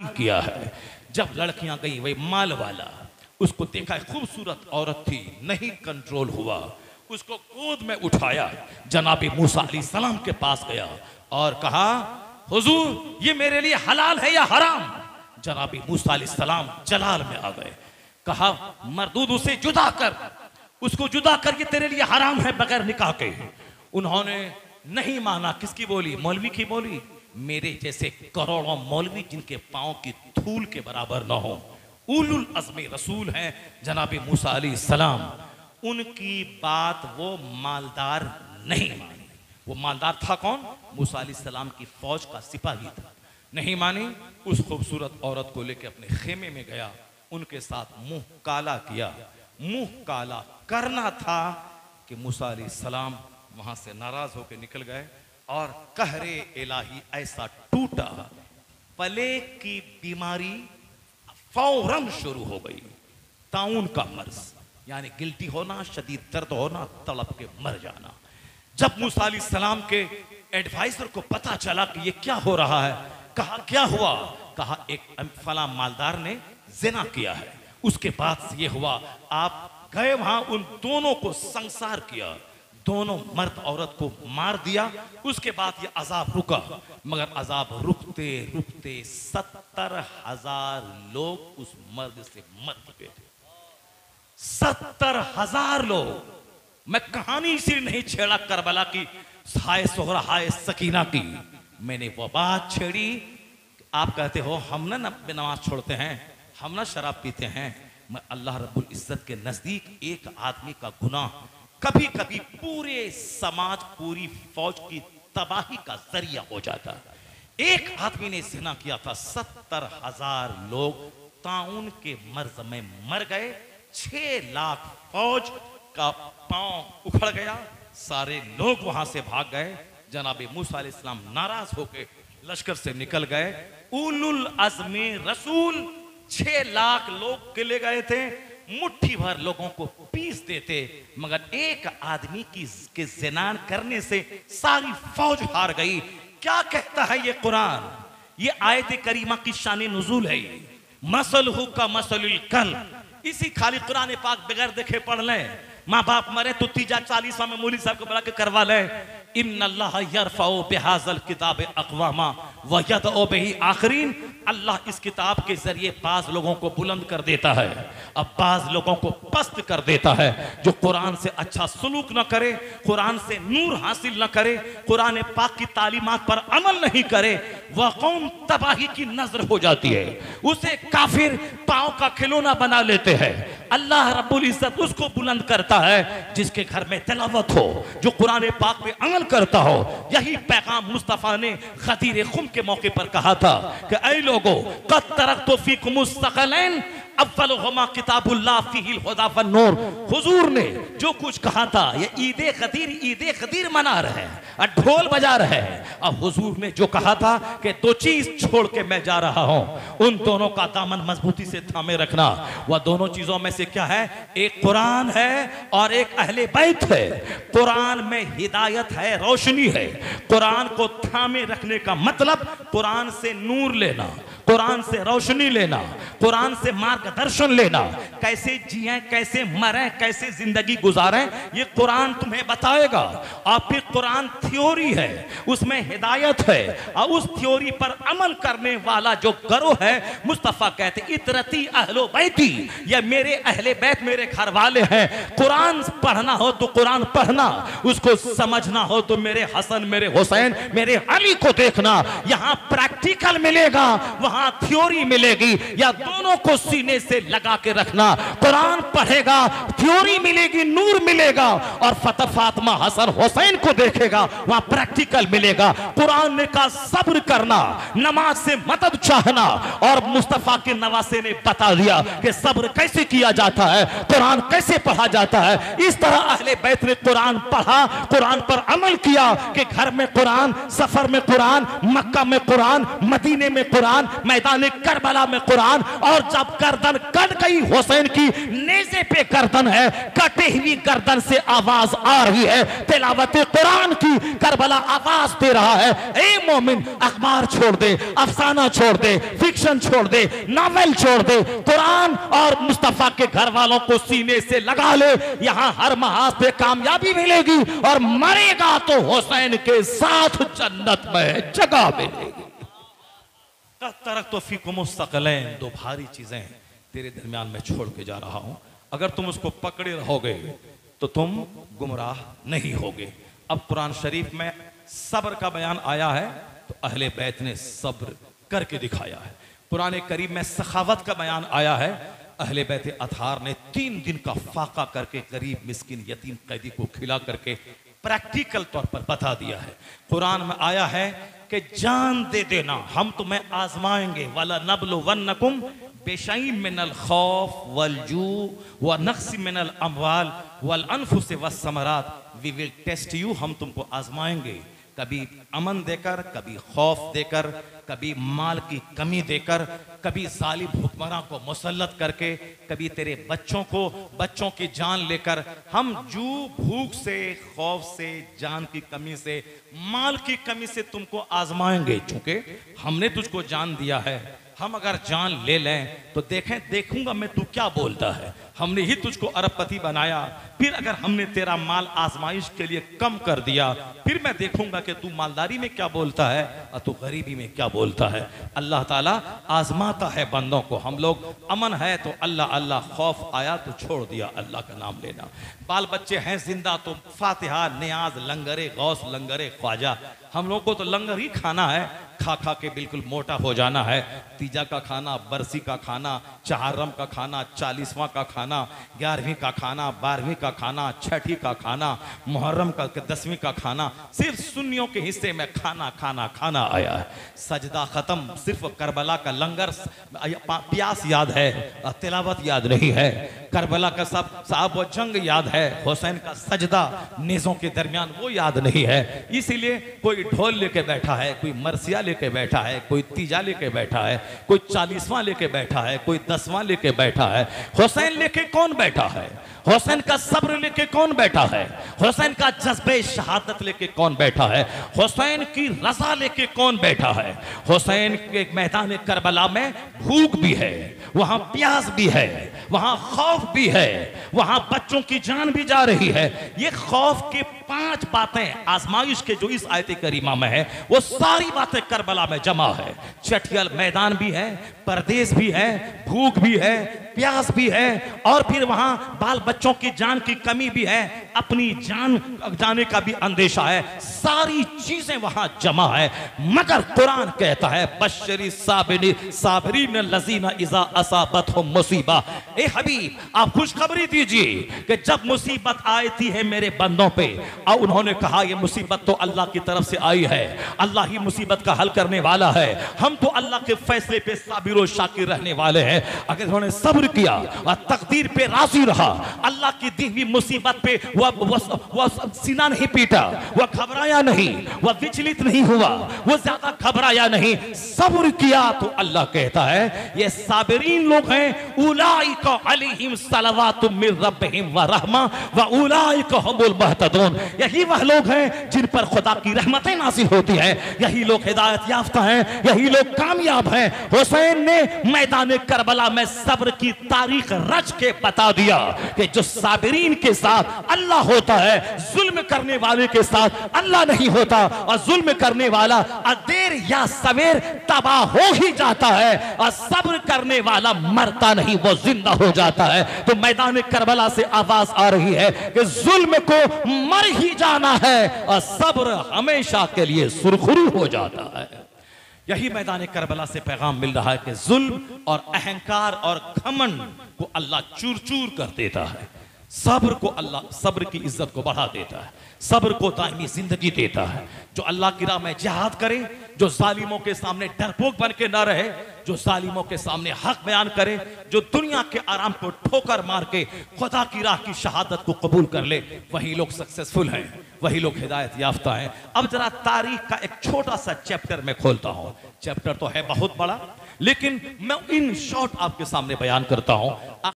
किया है। जब लड़कियां गई, वही माल वाला उसको देखा, खूबसूरत औरत थी, नहीं कंट्रोल हुआ, उसको गोद में उठाया, जनाबी मूसा अलैहिस्सलाम के पास गया और कहा, हुजूर ये मेरे लिए हलाल है या हराम? जनाबी मूसा अलैहिस्सलाम जलाल में आ गए, कहा मरदूद उसे जुदा कर, उसको जुदा कर, ये तेरे लिए हराम है बगैर निकाह के। उन्होंने नहीं माना। किसकी बोली? मौलवी की बोली। मेरे जैसे करोड़ों मौलवी जिनके पांव की धूल के बराबर न हो, उलुल अज़्म रसूल हैं जनाबी मूसा अलैहिस्सलाम, उनकी बात वो मालदार नहीं मानी। वो मालदार था कौन? मूसा अलैहिस्सलाम की फौज का सिपाही था। नहीं मानी। उस खूबसूरत औरत को लेकर अपने खेमे में गया, उनके साथ मुंह काला किया। मुंह काला करना था कि मूसा अलैहिस्सलाम वहां से नाराज होकर निकल गए और कहरे इलाही ऐसा टूटा, पले की बीमारी फौरन शुरू हो गई। ताउन का मर्ज, यानी गिल्टी होना, शदीद दर्द होना, तड़प के मर जाना। जब मूसा अलैहिस्सलाम के एडवाइजर को पता चला कि ये क्या हो रहा है, कहा क्या हुआ? कहा एक फला मालदार ने जिना किया है। उसके बाद से ये हुआ, आप गए वहां, उन दोनों को संसार किया, दोनों मर्द औरत को मार दिया। उसके बाद ये अजाब रुका, मगर अजाब रुकते रुकते 70,000 लोग उस मर्द से मर चुके थे। 70,000 लोग। मैं कहानी इसी नहीं छेड़ा करबला की, हाय सोहरा हाय सकीना की, मैंने वो बात छेड़ी। आप कहते हो हम ना नमाज छोड़ते हैं, हम ना शराब पीते हैं। मैं अल्लाह रब्बुल इज्जत के नजदीक एक आदमी का गुनाह कभी कभी पूरे समाज, पूरी फौज की तबाही का जरिया हो जाता। एक आदमी ने जिना किया था, 70,000 लोग ताउन के मर्ज में मर गए। 6 लाख फौज का पांव उखड़ गया, सारे लोग वहां से भाग गए। जनाबे मूसा अलैहिस्सलाम नाराज होकर लश्कर से निकल गए। उलुल अज़्म रसूल 6 लाख लोग के ले गए थे, मुट्ठी भर लोगों को पीस देते, मगर एक आदमी के ज़िना करने से सारी फौज हार गई। क्या कहता है ये कुरान? ये आयत करीमा की शान नुज़ूल है। मसलहु का मसलुल कल, इसी खाली कुरान पाक बगैर देखे पढ़ लें। माँ बाप मरे तो तीजा 40वां में मौलवी साहब को बुला के करवा लें। इन्नल्लाह यरफ़उ बिहाज़ल किताब अक़वामा व यदउ बिही आख़रीन। अल्लाह इस किताब के जरिए बाज लोगों को बुलंद कर देता है, अब बाज लोगों को पस्त कर देता है। जो कुरान से अच्छा सलूक न करे, कुरान से नूर हासिल न करे, कुरान पाक की तालीमात पर अमल नहीं करे, वह कौम तबाही की नजर हो जाती है। उसे काफिर पांव का खिलौना बना लेते हैं। अल्लाह रब्बुल इज्जत उसको बुलंद करता है जिसके घर में तिलावत हो, जो कुरान पाक पे अमल करता हो। यही पैगाम मुस्तफ़ा ने गदीर खुम के मौके पर कहा था कि ऐ लोगो, क़द तरक्तु फ़ीकुमुस सक़लैन अव्वलुहुमा किताबुल्लाह फ़ीहिल हुदा वन नूर। हुजूर ने जो कुछ कहा था, ये ईद क़दीर मना रहे हैं, ढोल बजा रहे हैं। अब हुजूर ने जो कहा था कि 2 चीज छोड़ के मैं जा रहा हूं, उन दोनों का दामन मजबूती से थामे रखना। वह दोनों चीजों में से क्या है? एक कुरान है और एक अहले बैत है। कुरान में हिदायत है, रोशनी है। कुरान को थामे रखने का मतलब कुरान से नूर लेना, कुरान से रोशनी लेना, कुरान से मार्गदर्शन लेना। कैसे जिए, कैसे मरें, कैसे जिंदगी गुजारें, ये कुरान तुम्हें बताएगा। और फिर कुरान थ्योरी है, उसमें हिदायत है, और उस थ्योरी पर अमल करने वाला जो गरोह है, मुस्तफ़ा कहते इतरती अहलो बैती, ये मेरे अहले बैत, मेरे घर वाले हैं। कुरान पढ़ना हो तो कुरान पढ़ना, उसको समझना हो तो मेरे हसन, मेरे हुसैन, मेरे अली को देखना। यहाँ प्रैक्टिकल मिलेगा, वहां थ्योरी मिलेगी, या दोनों को सीने से लगा के रखना। कुरान पढ़ेगा, थ्योरी मिलेगी, नूर मिलेगा, और फतह फातिमा हसन हुसैन को देखेगा, वहां प्रैक्टिकल मिलेगा। कुरान ने कहा सब्र करना, नमाज से मदद चाहना, और मुस्तफा के नवासे ने बता दिया कि सब्र कैसे किया जाता है, कुरान कैसे पढ़ा जाता है। इस तरह अहले बैत ने कुरान पढ़ा, कुरान पर अमल किया कि घर में कुरान, सफर में कुरान, मक्का में कुरान, मदीने में कुरान, मैदान करबला में कुरान, और जब गर्दन कट गई हुसैन की, नेज़े पे गर्दन है, कटी हुई गर्दन से आवाज आ रही है तिलावत कुरान की, करबला आवाज दे रहा है, ए मोमिन अखबार छोड़ दे, अफसाना छोड़ दे, फिक्शन छोड़ दे, नॉवेल छोड़ दे, कुरान और मुस्तफा के घर वालों को सीने से लगा ले, यहां हर महाज पे कामयाबी मिलेगी और मरेगा तो हुसैन के साथ जन्नत में जगह मिलेगी। तरक तो फीकुम मुस्तक़लैन, दो भारी चीजें तेरे दरमियान में छोड़ के जा रहा हूं, अगर तुम उसको पकड़े रहोगे तो तुम गुमराह नहीं होगे। अब कुरान शरीफ में सब्र का बयान आया है तो अहले बैत ने सब्र करके दिखाया है। कुरान करीम में सखावत का बयान आया है, अहले बैत अतहार ने 3 दिन का फाका करके गरीब मिस्किन यतीम कैदी को खिला करके प्रैक्टिकल तौर पर बता दिया है। कुरान में आया है कि जान दे देना, हम तुम्हें आजमाएंगे, वाला नबलुवन्नकुम बेशईम मिनल खौफ वल जू व नक्स मिनल अमवाल वल अनफुस वस्समरात, वी विल टेस्ट यू, हम तुमको आजमाएंगे, कभी अमन देकर, कभी खौफ देकर, कभी माल की कमी देकर, कभी जालिम हुक्मरान को मुसल्लत करके, कभी तेरे बच्चों की जान लेकर, हम जू भूख से, खौफ से, जान की कमी से, माल की कमी से तुमको आजमाएंगे। चूंकि हमने तुझको जान दिया है, हम अगर जान ले लें तो देखूंगा मैं तू क्या बोलता है। हमने ही तुझको अरबपति बनाया, फिर अगर हमने तेरा माल आजमाइश के लिए कम कर दिया, फिर मैं देखूंगा कि तू मालदारी में क्या बोलता है और तू गरीबी में क्या बोलता है। अल्लाह ताला आजमाता है बंदों को। हम लोग अमन है तो अल्लाह अल्लाह, खौफ आया तो छोड़ दिया अल्लाह का नाम लेना, बाल बच्चे हैं जिंदा तो फातिहा नियाज लंगरे गौस लंगरे ख्वाजा। हम लोग को तो लंगर ही खाना है, खा खा के बिल्कुल मोटा हो जाना है। तीजा का खाना, बरसी का खाना, चहारम का खाना, 40वां का खाना, 11वीं का खाना, 12वीं का खाना, 6ठी का खाना, मुहर्रम का 10वीं का खाना, सिर्फ सुन्नियों के हिस्से में खाना खाना खाना आया है। सजदा खत्म, सिर्फ करबला का लंगर प्यास याद है, तिलावत याद नहीं है। करबला का साहब वो जंग याद है, हुसैन का सजदा नेज़ों के दरमियान वो याद नहीं है। इसीलिए कोई ढोल लेके बैठा है, कोई मरसिया लेके बैठा है, कोई तीजा लेके बैठा है, कोई 40वां लेके बैठा है, कोई 10वां लेके बैठा है। हुसैन लेके कौन बैठा है? हुसैन का सब्र लेके कौन बैठा है? हुसैन का जज्बे शहादत लेके कौन बैठा है? हुसैन की रजा लेके कौन बैठा है? हुसैन के मैदान करबला में भूख भी है, वहां प्यास भी है, वहां खौफ भी है, वहां बच्चों की जान भी जा रही है। ये खौफ के 5 बातें आजमाइश के जो इस आयत करीमा में है, वो सारी बातें करबला में जमा है। चटियल मैदान भी है, परदेश भी है, भूख भी है, प्यास भी है, और फिर वहां बाल बच्चों की जान की कमी भी है, अपनी जान जाने का भी अंदेशा है। सारी चीजें वहां जमा है। मगर कुरान कहता है बशरी साबिरीन लजीना इज़ा असाबतहुम मुसीबा, ए हबीब आप खुशखबरी दीजिए कि जब मुसीबत आती है मेरे बंदों पे, और उन्होंने कहा ये मुसीबत तो अल्लाह की तरफ से आई है, अल्लाह ही मुसीबत का हल करने वाला है, हम तो अल्लाह के फैसले पे साबिर और शाकिर रहने वाले हैं। अगर उन्होंने सब्र किया और तकदीर पे राजी रहा, अल्लाह की दी हुई मुसीबत पे वह सीना नहीं पीटा, वह घबराया नहीं, वह विचलित नहीं हुआ, वह ज्यादा घबराया नहीं, सब्र किया, तो अल्लाह कहता है ये साबिरीन लोग हैं, उलाइका अलैहिम सलवातुम मिर रब्बिहिम व रहमा व उलाइका हुमुल मुहतदून। यही वह लोग हैं जिन पर खुदा की रहमतें नाज़िल होती हैं, यही लोग हिदायत याफ्ता हैं, यही लोग कामयाब हैं। हुसैन ने मैदान करबला में सब्र की तारीख रच के बता दिया कि जो साबिरीन के साथ अल्लाह होता है, जुल्म करने वाले के साथ अल्लाह नहीं होता, और जुल्म करने वाला देर या सवेर तबाह हो ही जाता है, और सब्र करने वाला मरता नहीं, वो जिंदा हो जाता है। तो मैदान करबला से आवाज आ रही है कि जुल्म को मर ही जाना है और सब्र हमेशा के लिए सुरखरू हो जाता है। यही मैदान करबला से पैगाम मिल रहा है कि जुल्म और अहंकार और घमंड को अल्लाह चूर चूर कर देता है, सब्र को अल्लाह सब्र की इज्जत को बढ़ा देता है, सब्र को दायमी जिंदगी देता है। जो अल्लाह की राह में जिहाद करे, जो जालिमों के सामने डरपोक बन के ना रहे, जो जालिमों के सामने हक बयान करे, जो दुनिया के आराम को ठोकर मार के खुदा की राह की शहादत को कबूल कर ले, वही लोग सक्सेसफुल हैं, वही लोग हिदायत याफ्ता हैं। अब जरा तारीख का एक छोटा सा चैप्टर मैं खोलता हूं। चैप्टर तो है बहुत बड़ा, लेकिन मैं इन शॉर्ट आपके सामने बयान करता हूं।